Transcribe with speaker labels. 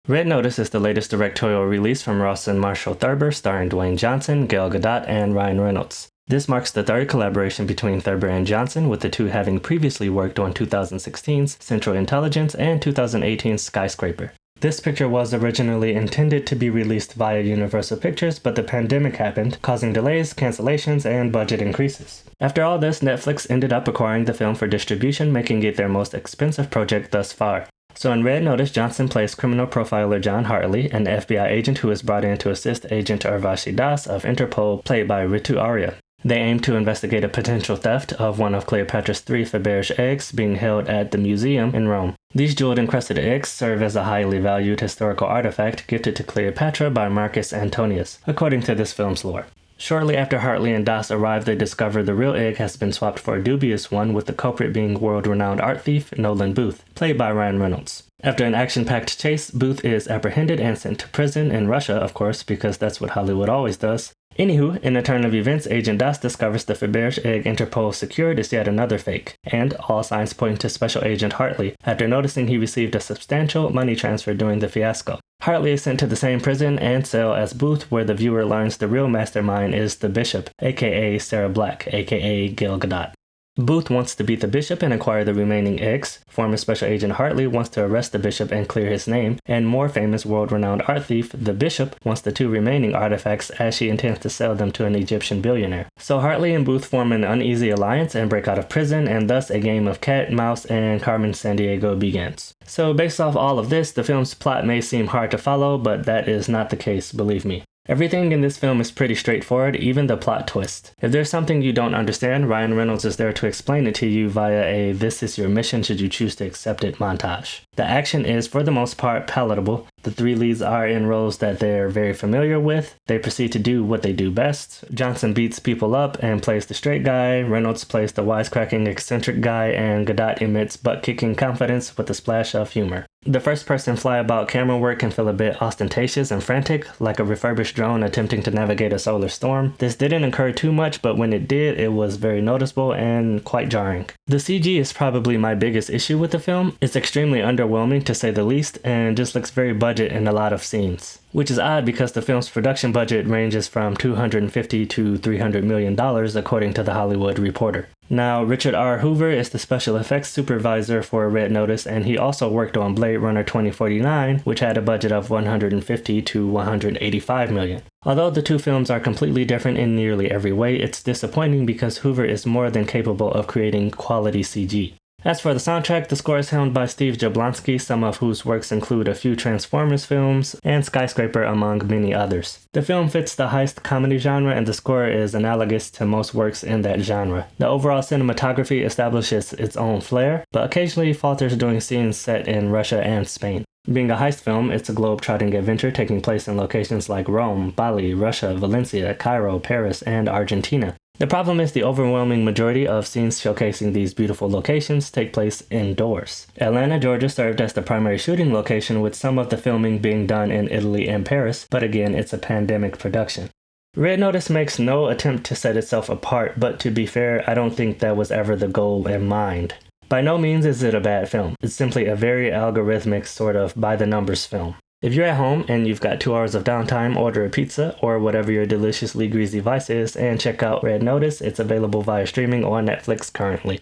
Speaker 1: Red Notice is the latest directorial release from Rawson Marshall Thurber, starring Dwayne Johnson, Gal Gadot, and Ryan Reynolds. This marks the third collaboration between Thurber and Johnson, with the two having previously worked on 2016's Central Intelligence and 2018's Skyscraper. This picture was originally intended to be released via Universal Pictures, but the pandemic happened, causing delays, cancellations, and budget increases. After all this, Netflix ended up acquiring the film for distribution, making it their most expensive project thus far. So in Red Notice, Johnson plays criminal profiler John Hartley, an FBI agent who is brought in to assist Agent Urvashi Das of Interpol, played by Ritu Arya. They aim to investigate a potential theft of one of Cleopatra's 3 Faberge eggs being held at the museum in Rome. These jeweled encrusted eggs serve as a highly valued historical artifact gifted to Cleopatra by Marcus Antonius, according to this film's lore. Shortly after Hartley and Das arrive, they discover the real egg has been swapped for a dubious one, with the culprit being world-renowned art thief Nolan Booth, played by Ryan Reynolds. After an action-packed chase, Booth is apprehended and sent to prison in Russia, of course, because that's what Hollywood always does. Anywho, in a turn of events, Agent Das discovers the Faberge egg Interpol secured is yet another fake, and all signs point to Special Agent Hartley, after noticing he received a substantial money transfer during the fiasco. Hartley is sent to the same prison and cell as Booth, where the viewer learns the real mastermind is the Bishop, aka Sarah Black, aka Gal Gadot. Booth wants to beat the Bishop and acquire the remaining eggs. Former Special Agent Hartley wants to arrest the Bishop and clear his name, and more famous world-renowned art thief, the Bishop, wants the 2 remaining artifacts as she intends to sell them to an Egyptian billionaire. So Hartley and Booth form an uneasy alliance and break out of prison, and thus a game of cat, mouse, and Carmen Sandiego begins. So based off all of this, the film's plot may seem hard to follow, but that is not the case, believe me. Everything in this film is pretty straightforward, even the plot twist. If there's something you don't understand, Ryan Reynolds is there to explain it to you via a "this is your mission should you choose to accept it" montage. The action is, for the most part, palatable. The 3 leads are in roles that they're very familiar with. They proceed to do what they do best. Johnson beats people up and plays the straight guy, Reynolds plays the wisecracking eccentric guy, and Gadot emits butt-kicking confidence with a splash of humor. The first-person flyabout camera work can feel a bit ostentatious and frantic, like a refurbished drone attempting to navigate a solar storm. This didn't occur too much, but when it did, it was very noticeable and quite jarring. The CG is probably my biggest issue with the film. It's extremely underwhelming to say the least, and just looks very budget in a lot of scenes. Which is odd because the film's production budget ranges from $250 to $300 million, according to The Hollywood Reporter. Now, Richard R. Hoover is the special effects supervisor for Red Notice, and he also worked on Blade Runner 2049, which had a budget of $150 to $185 million. Although the 2 films are completely different in nearly every way, it's disappointing because Hoover is more than capable of creating quality CG. As for the soundtrack, the score is helmed by Steve Jablonsky, some of whose works include a few Transformers films and Skyscraper, among many others. The film fits the heist comedy genre, and the score is analogous to most works in that genre. The overall cinematography establishes its own flair, but occasionally falters during scenes set in Russia and Spain. Being a heist film, it's a globe-trotting adventure taking place in locations like Rome, Bali, Russia, Valencia, Cairo, Paris, and Argentina. The problem is the overwhelming majority of scenes showcasing these beautiful locations take place indoors. Atlanta, Georgia served as the primary shooting location, with some of the filming being done in Italy and Paris, but again, it's a pandemic production. Red Notice makes no attempt to set itself apart, but to be fair, I don't think that was ever the goal in mind. By no means is it a bad film. It's simply a very algorithmic sort of by-the-numbers film. If you're at home and you've got 2 hours of downtime, order a pizza or whatever your deliciously greasy vice is and check out Red Notice. It's available via streaming on Netflix currently.